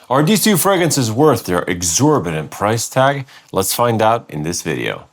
Are these two fragrances worth their exorbitant price tag? Let's find out in this video.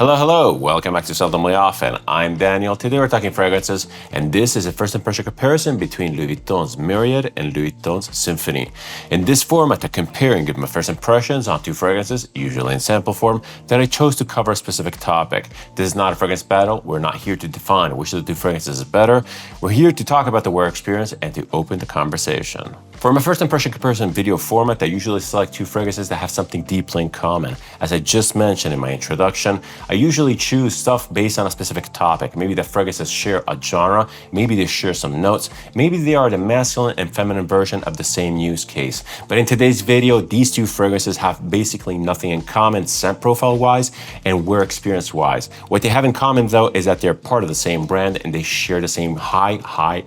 Hello, welcome back to Seldomly Often. I'm Daniel. Today we're talking fragrances, and this is a first impression comparison between Louis Vuitton's Myriad and Louis Vuitton's Symphony. In this format, I'm comparing my first impressions on two fragrances, usually in sample form, that I chose to cover a specific topic. This is not a fragrance battle. We're not here to define which of the two fragrances is better. We're here to talk about the wear experience and to open the conversation. For my first impression comparison video format, I usually select two fragrances that have something deeply in common. As I just mentioned in my introduction, I usually choose stuff based on a specific topic. Maybe the fragrances share a genre, maybe they share some notes, maybe they are the masculine and feminine version of the same use case. But in today's video, these two fragrances have basically nothing in common scent profile wise and wear experience wise. What they have in common though is that they're part of the same brand and they share the same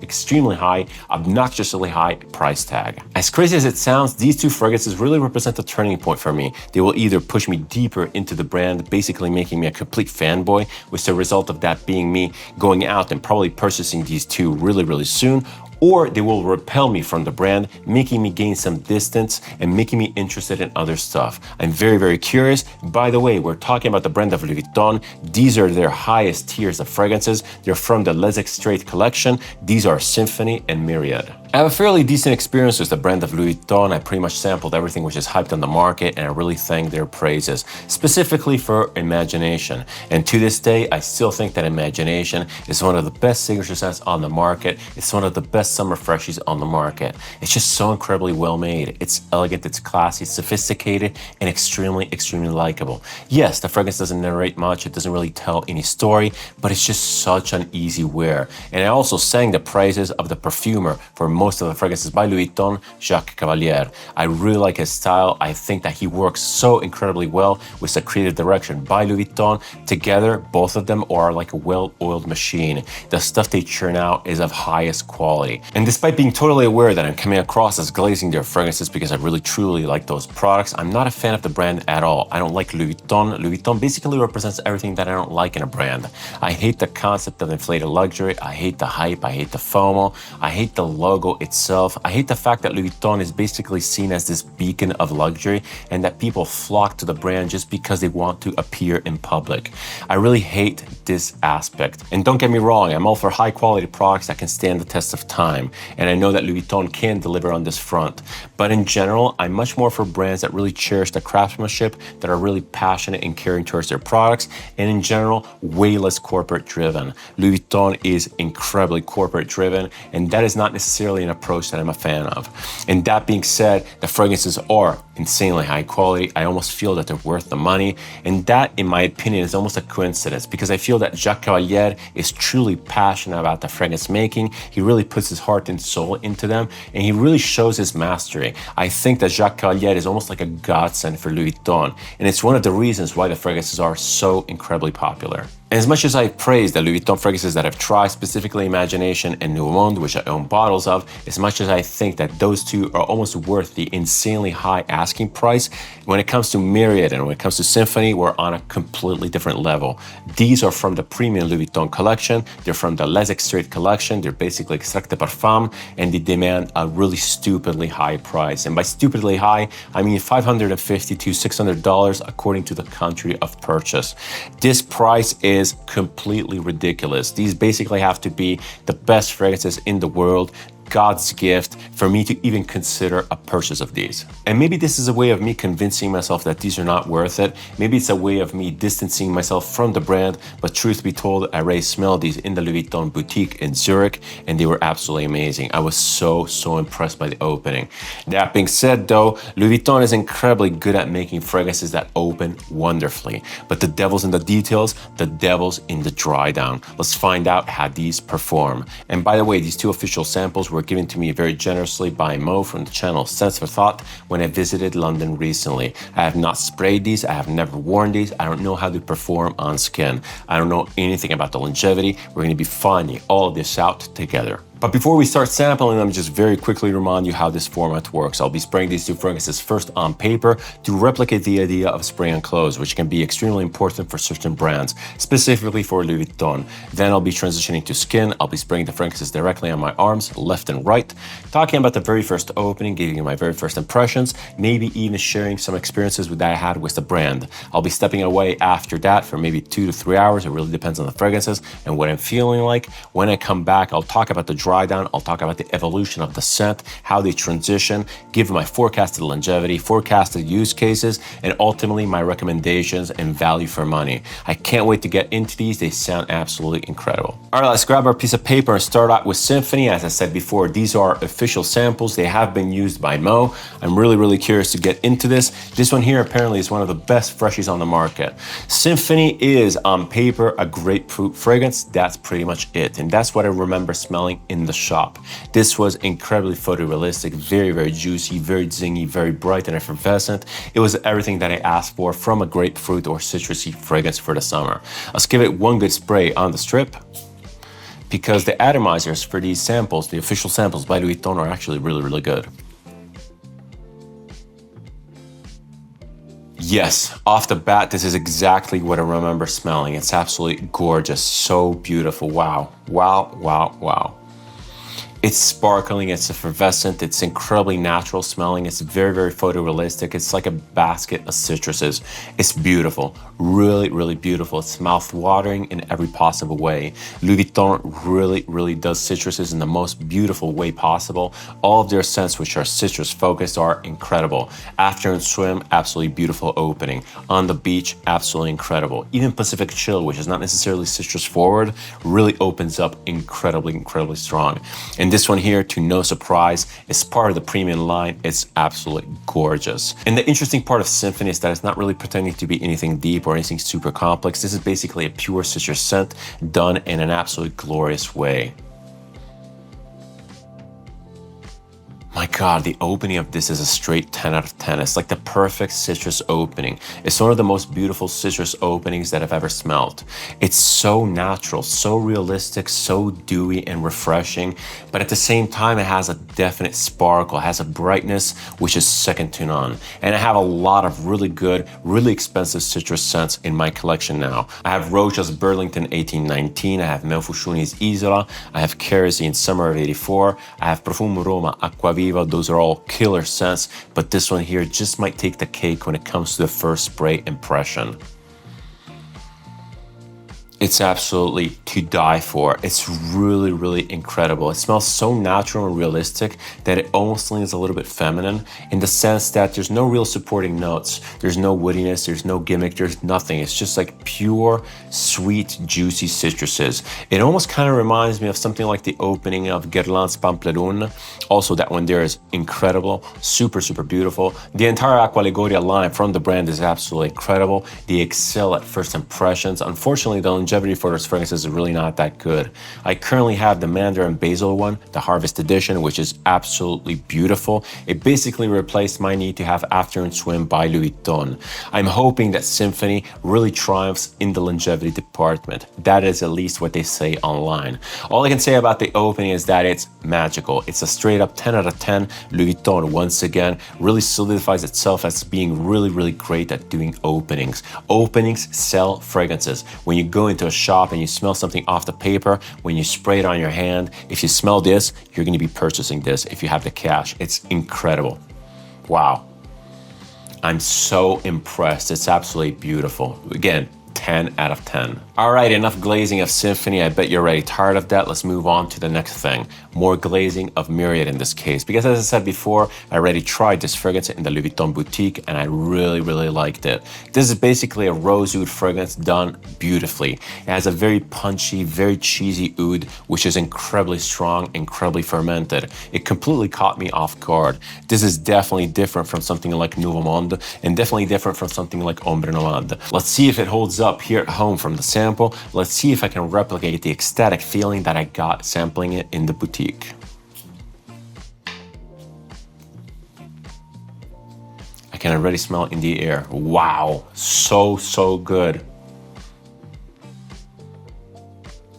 extremely high, obnoxiously high price tag. As crazy as it sounds, these two fragrances really represent a turning point for me. They will either push me deeper into the brand, basically making me a complete fanboy, with the result of that being me going out and probably purchasing these two really soon, or they will repel me from the brand, making me gain some distance and making me interested in other stuff. I'm very curious. By the way, we're talking about the brand of Louis Vuitton. These are their highest tiers of fragrances. They're from the Les Extraits collection. These are Symphony and Myriad. I have a fairly decent experience with the brand of Louis Vuitton. I pretty much sampled everything which is hyped on the market, and I really thank their praises, specifically for Imagination. And to this day, I still think that Imagination is one of the best signature scents on the market. It's one of the best summer freshies on the market. It's just so incredibly well made. It's elegant, it's classy, it's sophisticated, and extremely likable. Yes, the fragrance doesn't narrate much, it doesn't really tell any story, but it's just such an easy wear. And I also sang the praises of the perfumer for most of the fragrances by Louis Vuitton, Jacques Cavalier. I really like his style. I think that he works so incredibly well with the creative direction by Louis Vuitton. Together, both of them are like a well-oiled machine. The stuff they churn out is of highest quality. And despite being totally aware that I'm coming across as glazing their fragrances because I really truly like those products, I'm not a fan of the brand at all. I don't like Louis Vuitton. Louis Vuitton basically represents everything that I don't like in a brand. I hate the concept of inflated luxury. I hate the hype. I hate the FOMO. I hate the logo itself. I hate the fact that Louis Vuitton is basically seen as this beacon of luxury and that people flock to the brand just because they want to appear in public. I really hate this aspect. And don't get me wrong, I'm all for high quality products that can stand the test of time. And I know that Louis Vuitton can deliver on this front. But in general, I'm much more for brands that really cherish the craftsmanship, that are really passionate and caring towards their products, and in general, way less corporate driven. Louis Vuitton is incredibly corporate driven, and that is not necessarily an approach that I'm a fan of. And that being said, the fragrances are insanely high quality. I almost feel that they're worth the money. And that, in my opinion, is almost a coincidence because I feel that Jacques Cavalier is truly passionate about the fragrance making. He really puts his heart and soul into them, and he really shows his mastery. I think that Jacques Cavalier is almost like a godsend for Louis Vuitton, and it's one of the reasons why the fragrances are so incredibly popular. And as much as I praise the Louis Vuitton fragrances that I've tried, specifically Imagination and Nouveau Monde, which I own bottles of, as much as I think that those two are almost worth the insanely high asking price, when it comes to Myriad and when it comes to Symphony, we're on a completely different level. These are from the premium Louis Vuitton collection, they're from the Les Extraits collection, they're basically extract de parfum, and they demand a really stupidly high price. And by stupidly high, I mean $550 to $600 according to the country of purchase. This price is completely ridiculous. These basically have to be the best fragrances in the world, God's gift, for me to even consider a purchase of these. And maybe this is a way of me convincing myself that these are not worth it. Maybe it's a way of me distancing myself from the brand, but truth be told, I already smelled these in the Louis Vuitton boutique in Zurich, and they were absolutely amazing. I was so impressed by the opening. That being said though, Louis Vuitton is incredibly good at making fragrances that open wonderfully. But the devil's in the details, the devil's in the dry down. Let's find out how these perform. And by the way, these two official samples were given to me very generously by Mo from the channel Sense for Thought when I visited London recently. I have not sprayed these, I have never worn these, I don't know how they perform on skin. I don't know anything about the longevity. We're going to be finding all of this out together. But before we start sampling, let me just very quickly remind you how this format works. I'll be spraying these two fragrances first on paper to replicate the idea of spraying on clothes, which can be extremely important for certain brands, specifically for Louis Vuitton. Then I'll be transitioning to skin. I'll be spraying the fragrances directly on my arms, left and right, talking about the very first opening, giving you my very first impressions, maybe even sharing some experiences that I had with the brand. I'll be stepping away after that for maybe 2 to 3 hours. It really depends on the fragrances and what I'm feeling like. When I come back, I'll talk about the Drydown. I'll talk about the evolution of the scent, how they transition, give my forecasted longevity, forecasted use cases, and ultimately my recommendations and value for money. I can't wait to get into these. They sound absolutely incredible. All right, let's grab our piece of paper and start out with Symphony. As I said before, these are official samples. They have been used by Mo. I'm really curious to get into this. This one here apparently is one of the best freshies on the market. Symphony is on paper a grapefruit fragrance. That's pretty much it. And that's what I remember smelling in the shop. This was incredibly photorealistic, very juicy, very zingy, very bright and effervescent. It was everything that I asked for from a grapefruit or citrusy fragrance for the summer. Let's give it one good spray on the strip, because the atomizers for these samples, the official samples by Louis Vuitton, are actually really good. Yes, off the bat, this is exactly what I remember smelling. It's absolutely gorgeous, so beautiful. Wow. It's sparkling, it's effervescent, it's incredibly natural smelling, it's very photorealistic. It's like a basket of citruses. It's beautiful, really beautiful. It's mouth-watering in every possible way. Louis Vuitton really does citruses in the most beautiful way possible. All of their scents, which are citrus focused, are incredible. Afternoon swim, absolutely beautiful opening. On the beach, absolutely incredible. Even Pacific Chill, which is not necessarily citrus forward, really opens up incredibly strong. And this one here, to no surprise, is part of the premium line. It's absolutely gorgeous. And the interesting part of Symphony is that it's not really pretending to be anything deep or anything super complex. This is basically a pure citrus scent done in an absolutely glorious way. My God, the opening of this is a straight 10 out of 10. It's like the perfect citrus opening. It's one of the most beautiful citrus openings that I've ever smelled. It's so natural, so realistic, so dewy and refreshing, but at the same time, it has a definite sparkle, it has a brightness, which is second to none. And I have a lot of really good, really expensive citrus scents in my collection now. I have Rocha's Burlington 1819, I have Menfushuni's Isola, I have Kerosene Summer of 84, I have Profumo Roma Acquavit. Those are all killer scents, but this one here just might take the cake when it comes to the first spray impression. It's absolutely to die for. It's really incredible. It smells so natural and realistic that it almost leans a little bit feminine, in the sense that there's no real supporting notes. There's no woodiness, there's no gimmick, there's nothing. It's just like pure, sweet, juicy citruses. It almost kind of reminds me of something like the opening of Guerlain's Pampleroon. Also, that one there is incredible, super beautiful. The entire Acqua Liguria line from the brand is absolutely incredible. They excel at first impressions. Unfortunately, the longevity for those fragrances is really not that good. I currently have the Mandarin Basil one, the Harvest Edition, which is absolutely beautiful. It basically replaced my need to have Afternoon Swim by Louis Vuitton. I'm hoping that Symphony really triumphs in the longevity department. That is at least what they say online. All I can say about the opening is that it's magical. It's a straight up 10 out of 10. Louis Vuitton, once again, really solidifies itself as being really great at doing openings. Openings sell fragrances. When you go into a shop and you smell something off the paper, when you spray it on your hand, if you smell this, you're going to be purchasing this if you have the cash. It's incredible. Wow. I'm so impressed. It's absolutely beautiful. Again, 10 out of 10. All right, enough glazing of Symphony. I bet you're already tired of that. Let's move on to the next thing. More glazing of Myriad in this case, because as I said before, I already tried this fragrance in the Louis Vuitton boutique and I really liked it. This is basically a rose oud fragrance done beautifully. It has a very punchy, very cheesy oud, which is incredibly strong, incredibly fermented. It completely caught me off guard. This is definitely different from something like Nouveau Monde and definitely different from something like Ombre Nomade. Let's see if it holds up here at home from the sample. Let's see if I can replicate the ecstatic feeling that I got sampling it in the boutique. I can already smell it in the air. Wow, so good.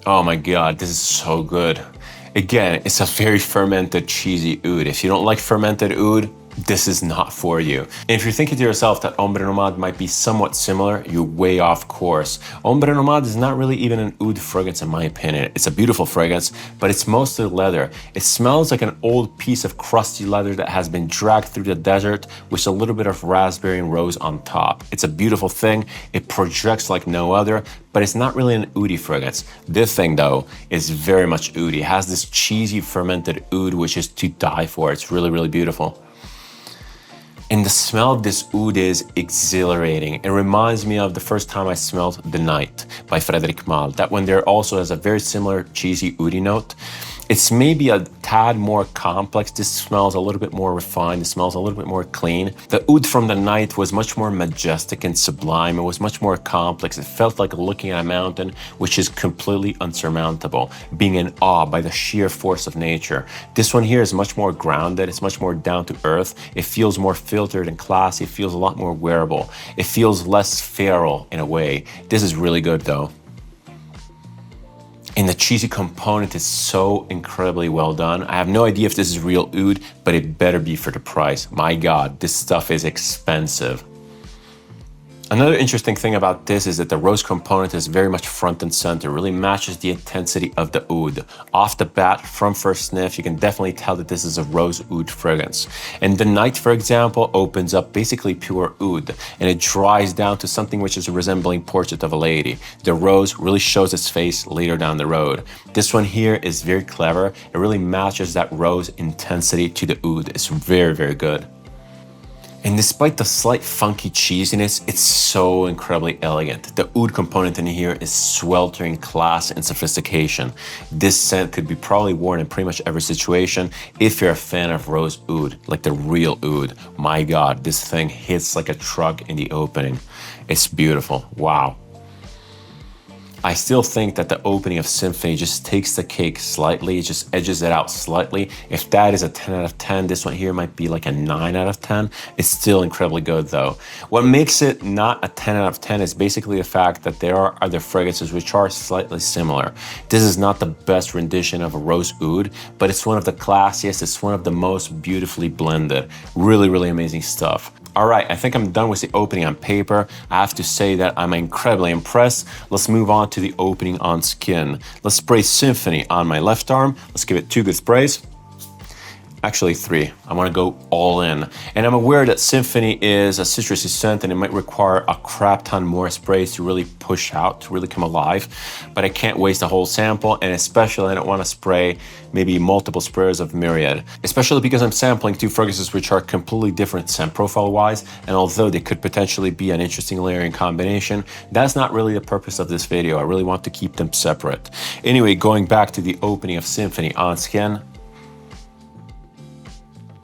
Oh my God, this is so good. Again, it's a very fermented, cheesy oud. If you don't like fermented oud, this is not for you. And if you're thinking to yourself that Ombre Nomade might be somewhat similar, you're way off course. Ombre Nomade is not really even an oud fragrance in my opinion. It's a beautiful fragrance, but it's mostly leather. It smells like an old piece of crusty leather that has been dragged through the desert with a little bit of raspberry and rose on top. It's a beautiful thing. It projects like no other, but it's not really an oudy fragrance. This thing though is very much oudy. It has this cheesy fermented oud which is to die for. It's really, really beautiful. And the smell of this oud is exhilarating. It reminds me of the first time I smelled The Night by Frédéric Malle. That one there also has a very similar cheesy oudy note. It's maybe a tad more complex. This smells a little bit more refined. It smells a little bit more clean. The oud from The Night was much more majestic and sublime. It was much more complex. It felt like looking at a mountain, which is completely unsurmountable, being in awe by the sheer force of nature. This one here is much more grounded. It's much more down to earth. It feels more filtered and classy. It feels a lot more wearable. It feels less feral in a way. This is really good though. And the cheesy component is so incredibly well done. I have no idea if this is real oud, but it better be for the price. My God, this stuff is expensive. Another interesting thing about this is that the rose component is very much front and center, really matches the intensity of the oud. Off the bat, from first sniff, you can definitely tell that this is a rose oud fragrance. And The Night, for example, opens up basically pure oud, and it dries down to something which is resembling Portrait of a Lady. The rose really shows its face later down the road. This one here is very clever. It really matches that rose intensity to the oud. It's very, very good. And despite the slight funky cheesiness, it's so incredibly elegant. The oud component in here is sweltering class and sophistication. This scent could be probably worn in pretty much every situation if you're a fan of rose oud, like the real oud. My God, this thing hits like a truck in the opening. It's beautiful, wow. I still think that the opening of Symphony just takes the cake slightly, it just edges it out slightly. If that is a 10 out of 10, this one here might be like a 9 out of 10. It's still incredibly good though. What makes it not a 10 out of 10 is basically the fact that there are other fragrances which are slightly similar. This is not the best rendition of a rose oud, but it's one of the classiest, it's one of the most beautifully blended. Really, really amazing stuff. All right, I think I'm done with the opening on paper. I have to say that I'm incredibly impressed. Let's move on to the opening on skin. Let's spray Symphony on my left arm. Let's give it 2 good sprays. Actually 3. I want to go all in. And I'm aware that Symphony is a citrusy scent and it might require a crap ton more sprays to really push out, to really come alive. But I can't waste a whole sample, and especially I don't want to spray maybe multiple sprayers of Myriad. Especially because I'm sampling 2 fragrances which are completely different scent profile wise, and although they could potentially be an interesting layering combination, that's not really the purpose of this video. I really want to keep them separate. Anyway, going back to the opening of Symphony on skin,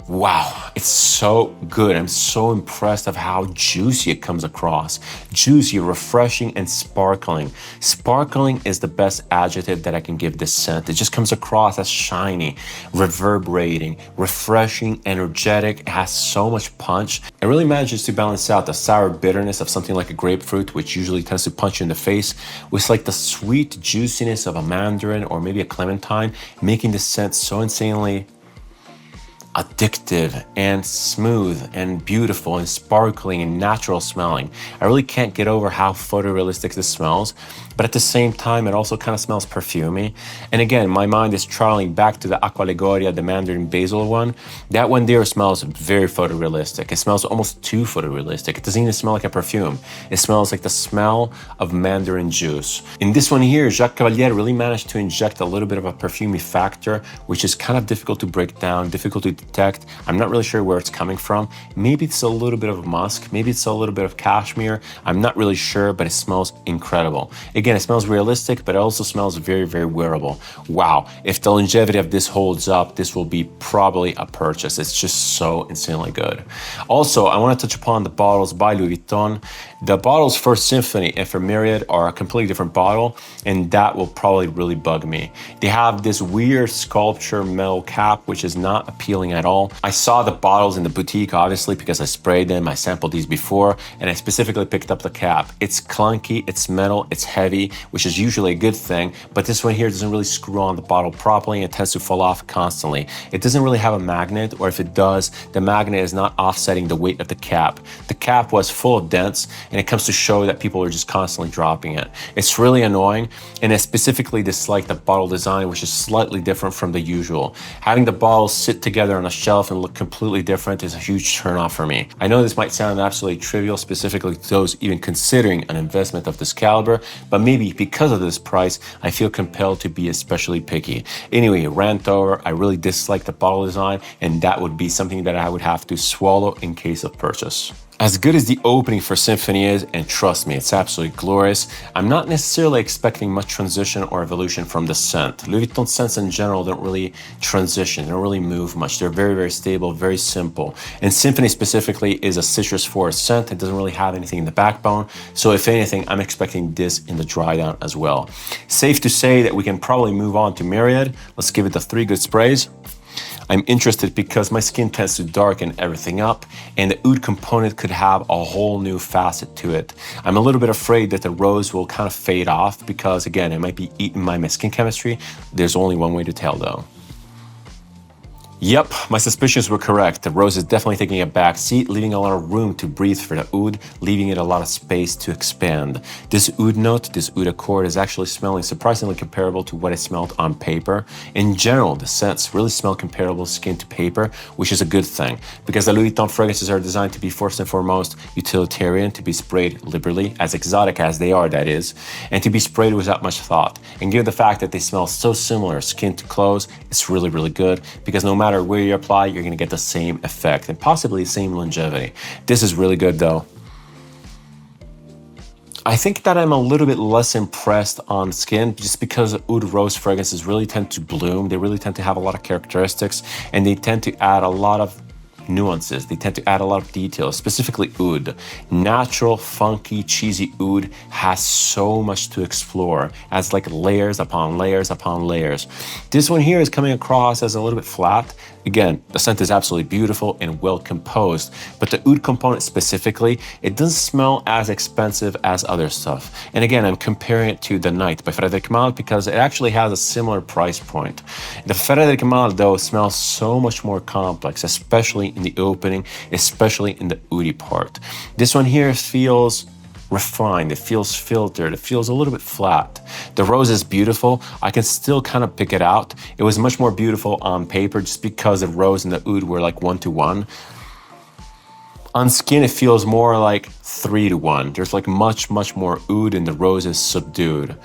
wow, it's so good. I'm so impressed of how juicy it comes across. Juicy, refreshing, and sparkling. Sparkling is the best adjective that I can give this scent. It just comes across as shiny, reverberating, refreshing, energetic. It has so much punch. It really manages to balance out the sour bitterness of something like a grapefruit, which usually tends to punch you in the face, with like the sweet juiciness of a mandarin or maybe a clementine, making the scent so insanely addictive and smooth and beautiful and sparkling and natural smelling. I really can't get over how photorealistic this smells, but at the same time it also kind of smells perfumey. And again, my mind is traveling back to the Acqua Liguria, the Mandarin Basil one. That one there smells very photorealistic. It smells almost too photorealistic. It doesn't even smell like a perfume. It smells like the smell of mandarin juice. In this one here, Jacques Cavalier really managed to inject a little bit of a perfumey factor, which is kind of difficult to break down, difficult to detect. I'm not really sure where it's coming from. Maybe it's a little bit of musk, maybe it's a little bit of cashmere. I'm not really sure, but it smells incredible. Again, it smells realistic, but it also smells very, very wearable. Wow, if the longevity of this holds up, this will be probably a purchase. It's just so insanely good. Also, I want to touch upon the bottles by Louis Vuitton. The bottles for Symphony and for Myriad are a completely different bottle, and that will probably really bug me. They have this weird sculpture metal cap, which is not appealing nothing at all. I saw the bottles in the boutique, obviously, because I sprayed them. I sampled these before, and I specifically picked up the cap. It's clunky, it's metal, it's heavy, which is usually a good thing, but this one here doesn't really screw on the bottle properly. It tends to fall off constantly. It doesn't really have a magnet, or if it does, the magnet is not offsetting the weight of the cap. The cap was full of dents, and it comes to show that people are just constantly dropping it. It's really annoying, and I specifically dislike the bottle design, which is slightly different from the usual. Having the bottles sit together on a shelf and look completely different is a huge turnoff for me. I know this might sound absolutely trivial, specifically to those even considering an investment of this caliber, but maybe because of this price, I feel compelled to be especially picky. Anyway, rant over. I really dislike the bottle design, and that would be something that I would have to swallow in case of purchase. As good as the opening for Symphony is, and trust me, it's absolutely glorious, I'm not necessarily expecting much transition or evolution from the scent. Louis Vuitton scents in general don't really transition, they don't really move much. They're very, very stable, very simple. And Symphony specifically is a citrus forest scent. It doesn't really have anything in the backbone. So if anything, I'm expecting this in the Drydown as well. Safe to say that we can probably move on to Myriad. Let's give it the 3 good sprays. I'm interested because my skin tends to darken everything up, and the oud component could have a whole new facet to it. I'm a little bit afraid that the rose will kind of fade off because, again, it might be eating my skin chemistry. There's only one way to tell though. Yep, my suspicions were correct. The rose is definitely taking a back seat, leaving a lot of room to breathe for the oud, leaving it a lot of space to expand. This oud note, this oud accord, is actually smelling surprisingly comparable to what I smelled on paper. In general, the scents really smell comparable skin to paper, which is a good thing, because the Louis Vuitton fragrances are designed to be first and foremost utilitarian, to be sprayed liberally, as exotic as they are, that is, and to be sprayed without much thought. And given the fact that they smell so similar skin to clothes, it's really, really good, because no matter where you apply, you're going to get the same effect and possibly the same longevity. This is really good though. I think that I'm a little bit less impressed on skin just because oud rose fragrances really tend to bloom. They really tend to have a lot of characteristics, and they tend to add a lot of nuances. They tend to add a lot of details, specifically oud. Natural, funky, cheesy oud has so much to explore, as like layers upon layers upon layers. This one here is coming across as a little bit flat. Again, the scent is absolutely beautiful and well composed, but the oud component specifically, it doesn't smell as expensive as other stuff. And again, I'm comparing it to The Night by Frédéric Malle because it actually has a similar price point. The Frédéric Malle though smells so much more complex, especially in the opening, especially in the oudy part. This one here feels refined, it feels filtered, it feels a little bit flat. The rose is beautiful. I can still kind of pick it out. It was much more beautiful on paper just because the rose and the oud were like 1-to-1. On skin, it feels more like 3-to-1. There's like much more oud, and the rose is subdued.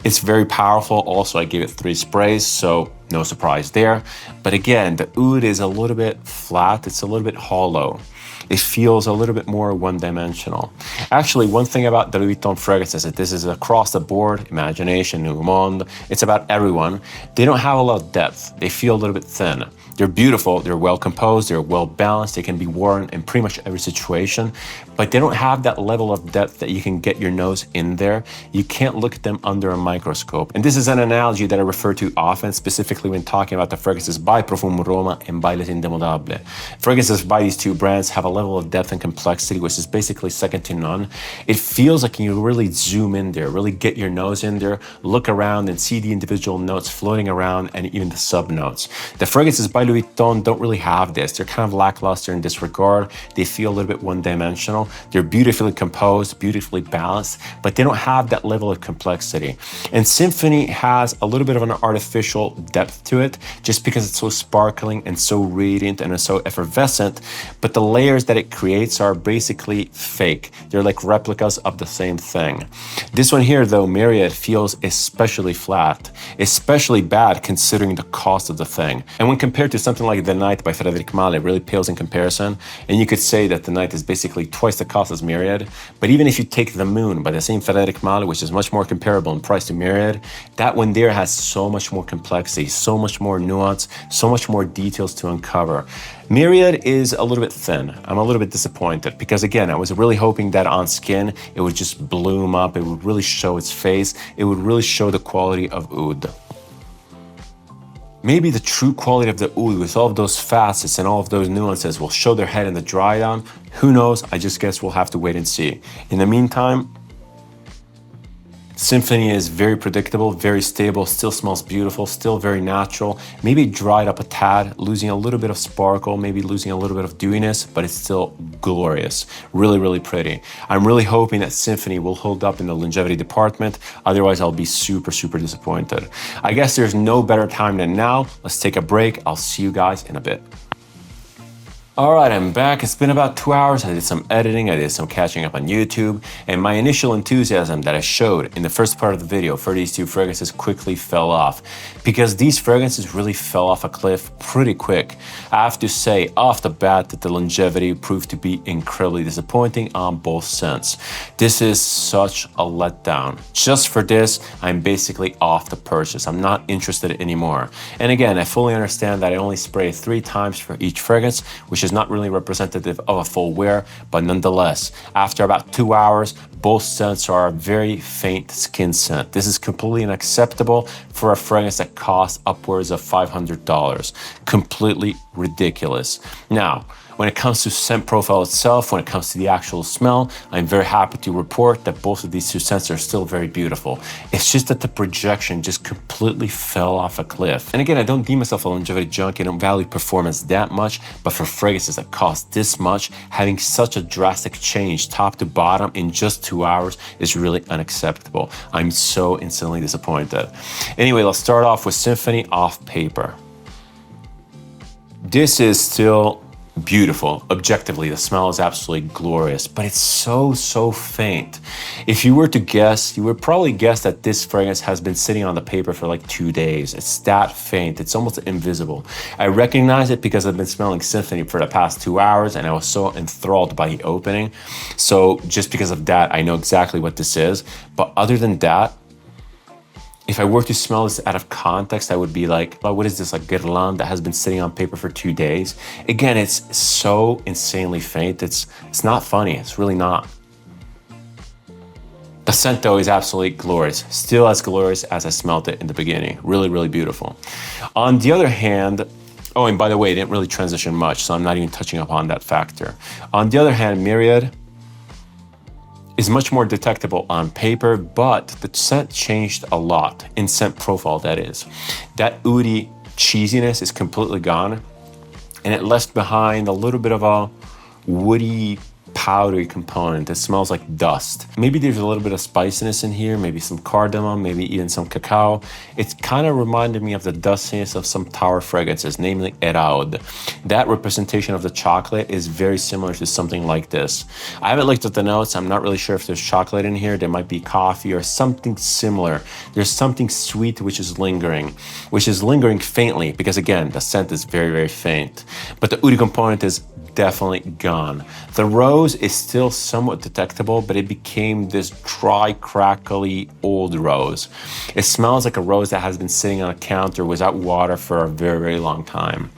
It's very powerful. Also, I gave it 3 sprays, so no surprise there. But again, the oud is a little bit flat. It's a little bit hollow. It feels a little bit more one-dimensional. Actually, one thing about the Louis Vuitton fragrances is that this is across the board, Imagination, Nouveau Monde, it's about everyone. They don't have a lot of depth. They feel a little bit thin. They're beautiful, they're well composed, they're well balanced, they can be worn in pretty much every situation, but they don't have that level of depth that you can get your nose in there. You can't look at them under a microscope. And this is an analogy that I refer to often, specifically when talking about the fragrances by Profumo Roma and by Les Indemodables. Fragrances by these 2 brands have a level of depth and complexity which is basically second to none. It feels like you really zoom in there, really get your nose in there, look around and see the individual notes floating around and even the sub-notes. The fragrances by Louis Vuitton don't really have this. They're kind of lackluster in this regard. They feel a little bit one-dimensional. They're beautifully composed, beautifully balanced, but they don't have that level of complexity. And Symphony has a little bit of an artificial depth to it just because it's so sparkling and so radiant and so effervescent, but the layers that it creates are basically fake. They're like replicas of the same thing. This one here though, Myriad, feels especially flat, especially bad considering the cost of the thing. And when compared to something like The Night by Frédéric Malle, it really pales in comparison. And you could say that The Night is basically twice the cost as Myriad. But even if you take The Moon by the same Frédéric Malle, which is much more comparable in price to Myriad, that one there has so much more complexity, so much more nuance, so much more details to uncover. Myriad is a little bit thin. I'm a little bit disappointed because again, I was really hoping that on skin, it would just bloom up. It would really show its face. It would really show the quality of oud. maybe the true quality of the oud with all of those facets and all of those nuances will show their head in the dry down. Who knows? I just guess we'll have to wait and see. In the meantime, Symphony is very predictable, very stable, still smells beautiful, still very natural, maybe dried up a tad, losing a little bit of sparkle, maybe losing a little bit of dewiness, but it's still glorious. Really, really pretty. I'm really hoping that Symphony will hold up in the longevity department. Otherwise, I'll be super, super disappointed. I guess there's no better time than now. Let's take a break. I'll see you guys in a bit. All right, I'm back. It's been about 2 hours. I did some editing, I did some catching up on YouTube, and my initial enthusiasm that I showed in the first part of the video for these two fragrances quickly fell off because these fragrances really fell off a cliff pretty quick. I have to say off the bat that the longevity proved to be incredibly disappointing on both scents. This is such a letdown. Just for this, I'm basically off the purchase. I'm not interested anymore. And again, I fully understand that I only spray 3 times for each fragrance, which is not really representative of a full wear, but nonetheless, after about 2 hours, both scents are a very faint skin scent. This is completely unacceptable for a fragrance that costs upwards of $500. Completely ridiculous. Now, when it comes to scent profile itself, when it comes to the actual smell, I'm very happy to report that both of these two scents are still very beautiful. It's just that the projection just completely fell off a cliff. And again, I don't deem myself a longevity junkie, I don't value performance that much, but for fragrances that cost this much, having such a drastic change top to bottom in just 2 hours is really unacceptable. I'm so instantly disappointed. Anyway, let's start off with Symphony off paper. This is still beautiful. Objectively, the smell is absolutely glorious, but it's so faint. If you were to guess, you would probably guess that this fragrance has been sitting on the paper for like 2 days. It's that faint. It's almost invisible. I recognize it because I've been smelling Symphony for the past 2 hours and I was so enthralled by the opening. So just because of that, I know exactly what this is. But other than that, if I were to smell this out of context, I would be like, oh, what is this, like guirlande that has been sitting on paper for 2 days? Again, it's so insanely faint. It's not funny. It's really not. The scent though is absolutely glorious. Still as glorious as I smelled it in the beginning. Really, really beautiful. On the other hand, oh, and by the way, it didn't really transition much, so I'm not even touching upon that factor. On the other hand, Myriad is much more detectable on paper, but the scent changed a lot, in scent profile that is. That oudy cheesiness is completely gone, and it left behind a little bit of a woody, powdery component that smells like dust. Maybe there's a little bit of spiciness in here, maybe some cardamom, maybe even some cacao. It kind of reminded me of the dustiness of some tower fragrances, namely herbal. That representation of the chocolate is very similar to something like this. I haven't looked at the notes. I'm not really sure if there's chocolate in here. There might be coffee or something similar. There's something sweet which is lingering faintly because again, the scent is very, very faint. But the oudy component is definitely gone. The rose is still somewhat detectable, but it became this dry, crackly, old rose. It smells like a rose that has been sitting on a counter without water for a very, very long time.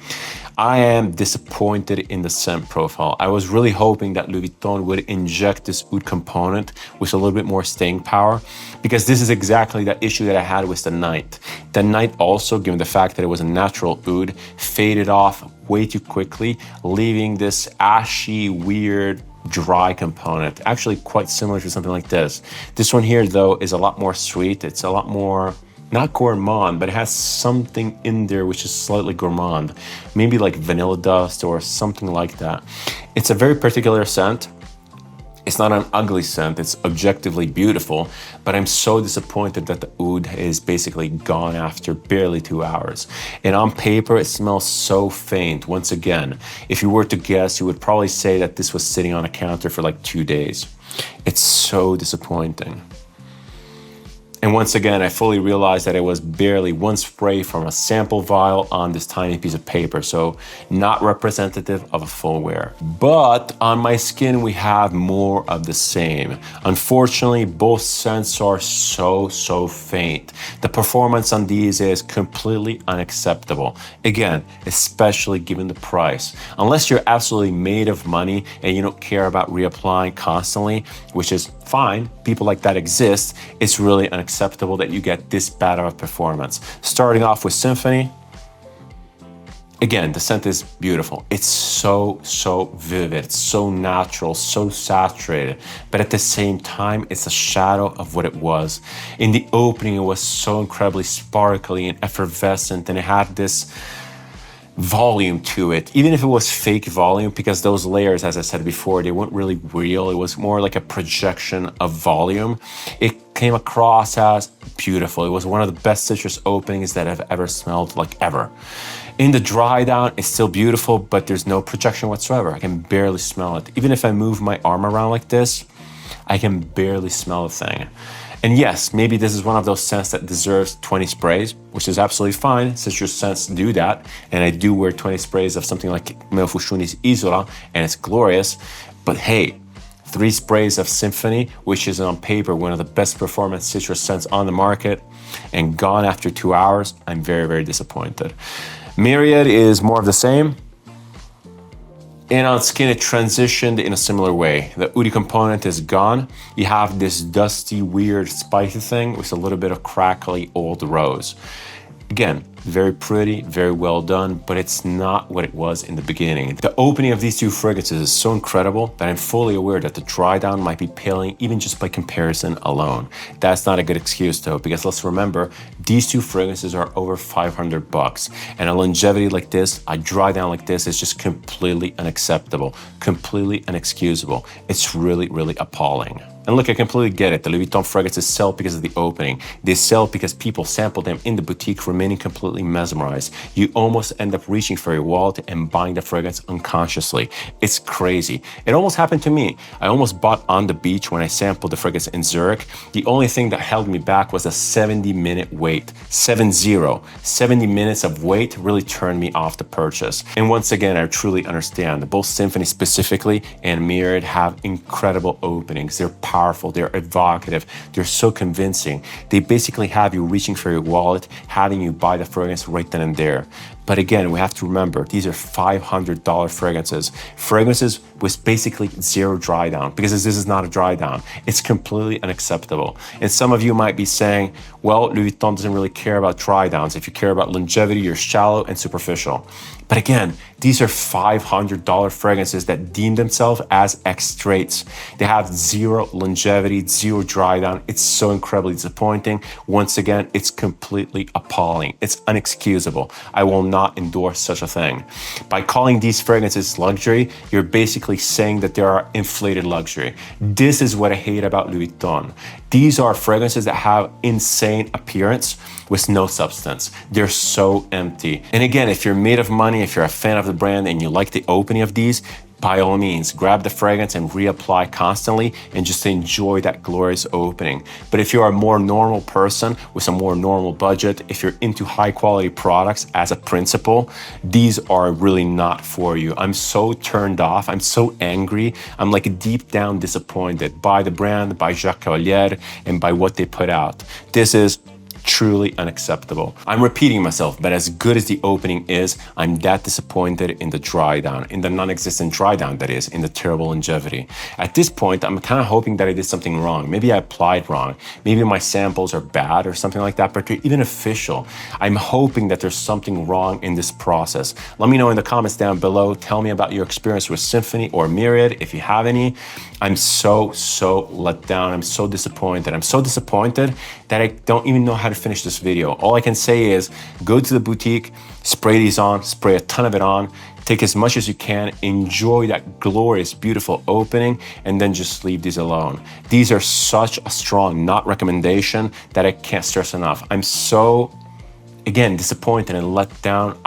I am disappointed in the scent profile. I was really hoping that Louis Vuitton would inject this oud component with a little bit more staying power, because this is exactly the issue that I had with the night. The night also, given the fact that it was a natural oud, faded off way too quickly, leaving this ashy, weird, dry component, actually quite similar to something like this. This one here, though, is a lot more sweet. It's a lot more, not gourmand, but it has something in there which is slightly gourmand. Maybe like vanilla dust or something like that. It's a very particular scent. It's not an ugly scent, it's objectively beautiful, but I'm so disappointed that the oud is basically gone after barely 2 hours. And on paper, it smells so faint. Once again, if you were to guess, you would probably say that this was sitting on a counter for like 2 days. It's so disappointing. And once again, I fully realized that it was barely one spray from a sample vial on this tiny piece of paper, so not representative of a full wear. But on my skin, we have more of the same. Unfortunately, both scents are so faint. The performance on these is completely unacceptable. Again, especially given the price. Unless you're absolutely made of money and you don't care about reapplying constantly, which is fine, people like that exist, it's really unacceptable that you get this bad of a performance. Starting off with Symphony, Again, the scent is beautiful. It's so vivid. It's so natural, so saturated. But at the same time, it's a shadow of what it was. In the opening, it was so incredibly sparkly and effervescent, and it had this volume to it, even if it was fake volume, because those layers, as I said before, they weren't really real. It was more like a projection of volume. It came across as beautiful. It was one of the best citrus openings that I've ever smelled, like ever. In the dry down, it's still beautiful, but there's no projection whatsoever. I can barely smell it. Even if I move my arm around like this, I can barely smell the thing. And yes, maybe this is one of those scents that deserves 20 sprays, which is absolutely fine. Citrus scents do that. And I do wear 20 sprays of something like Meo Fushuni's Isola, and it's glorious. But hey, 3 sprays of Symphony, which is on paper one of the best performance citrus scents on the market, and gone after 2 hours, I'm very disappointed. Myriad is more of the same. And on skin, it transitioned in a similar way. The oudi component is gone. You have this dusty, weird, spicy thing with a little bit of crackly old rose. Again, very pretty, very well done, but it's not what it was in the beginning. The opening of these 2 fragrances is so incredible that I'm fully aware that the Drydown might be paling even just by comparison alone. That's not a good excuse though, because let's remember, these 2 fragrances are over $500, and a longevity like this, a Drydown like this, is just completely unacceptable, completely inexcusable. It's really appalling. And look, I completely get it. The Louis Vuitton fragrances sell because of the opening. They sell because people sample them in the boutique, remaining completely mesmerized. You almost end up reaching for your wallet and buying the fragrance unconsciously. It's crazy. It almost happened to me. I almost bought on the beach when I sampled the fragrance in Zurich. The only thing that held me back was a 70-minute wait. 70 minutes of wait really turned me off the purchase. And once again, I truly understand. Both Symphony specifically and Myriad have incredible openings. They're powerful, they're evocative, they're so convincing. They basically have you reaching for your wallet, having you buy the fragrance right then and there. But again, we have to remember, these are $500 fragrances. Fragrances with basically zero dry down, because this is not a dry down. It's completely unacceptable. And some of you might be saying, well, Louis Vuitton doesn't really care about dry downs. If you care about longevity, you're shallow and superficial. But again, these are $500 fragrances that deem themselves as X-Traits. They have zero longevity, zero dry down. It's so incredibly disappointing. Once again, it's completely appalling. It's unexcusable. I will not endorse such a thing. By calling these fragrances luxury, you're basically saying that they are inflated luxury. This is what I hate about Louis Vuitton. These are fragrances that have insane appearance with no substance. They're so empty. And again, if you're made of money, if you're a fan of the brand and you like the opening of these, by all means, grab the fragrance and reapply constantly and just enjoy that glorious opening. But if you're a more normal person with a more normal budget, if you're into high quality products as a principle, these are really not for you. I'm so turned off. I'm so angry. I'm like deep down disappointed by the brand, by Jacques Cavalier, and by what they put out. This is truly unacceptable. I'm repeating myself, but as good as the opening is, I'm that disappointed in the dry down, in the non-existent dry down, that is, in the terrible longevity. At this point, I'm kind of hoping that I did something wrong. Maybe I applied wrong. Maybe my samples are bad or something like that, but they're even official. I'm hoping that there's something wrong in this process. Let me know in the comments down below. Tell me about your experience with Symphony or Myriad, if you have any. I'm so let down. I'm so disappointed. I'm so disappointed that I don't even know how to finish this video. All I can say is go to the boutique, spray these on, spray a ton of it on, take as much as you can, enjoy that glorious, beautiful opening, and then just leave these alone. These are such a strong not recommendation that I can't stress enough. I'm so, again, disappointed and let down.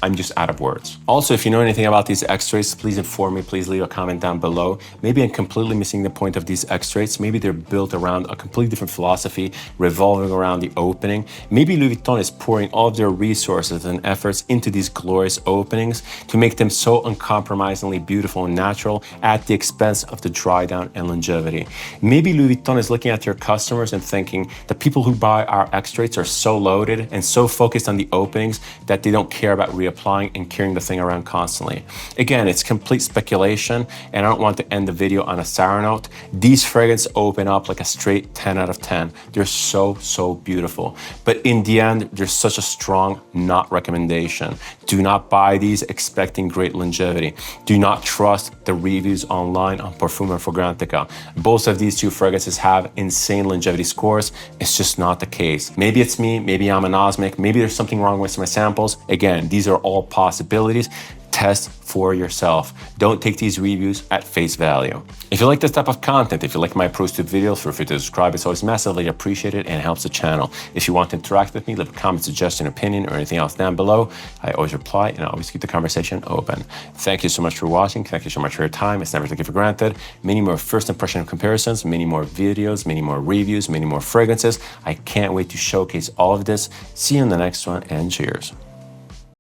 I'm just out of words. Also, if you know anything about these X-Traits, please inform me. Please leave a comment down below. Maybe I'm completely missing the point of these X-Traits. Maybe they're built around a completely different philosophy, revolving around the opening. Maybe Louis Vuitton is pouring all of their resources and efforts into these glorious openings to make them so uncompromisingly beautiful and natural at the expense of the dry down and longevity. Maybe Louis Vuitton is looking at their customers and thinking the people who buy our X-Traits are so loaded and so focused on the openings that they don't care about real applying and carrying the thing around constantly. Again, it's complete speculation, and I don't want to end the video on a sour note. These fragrances open up like a straight 10 out of 10. They're so beautiful. But in the end, there's such a strong not recommendation. Do not buy these expecting great longevity. Do not trust the reviews online on Parfum and Fragrantica. Both of these two fragrances have insane longevity scores. It's just not the case. Maybe it's me, maybe I'm anosmic, maybe there's something wrong with my samples. Again, these are all possibilities. Test for yourself. Don't take these reviews at face value. If you like this type of content, if you like my approach to videos, feel free to subscribe. It's always massively appreciated and helps the channel. If you want to interact with me, leave a comment, suggestion, opinion, or anything else down below. I always reply and I always keep the conversation open. Thank you so much for watching. Thank you so much for your time. It's never taken for granted. Many more first impression comparisons, many more videos, many more reviews, many more fragrances. I can't wait to showcase all of this. See you in the next one, and cheers.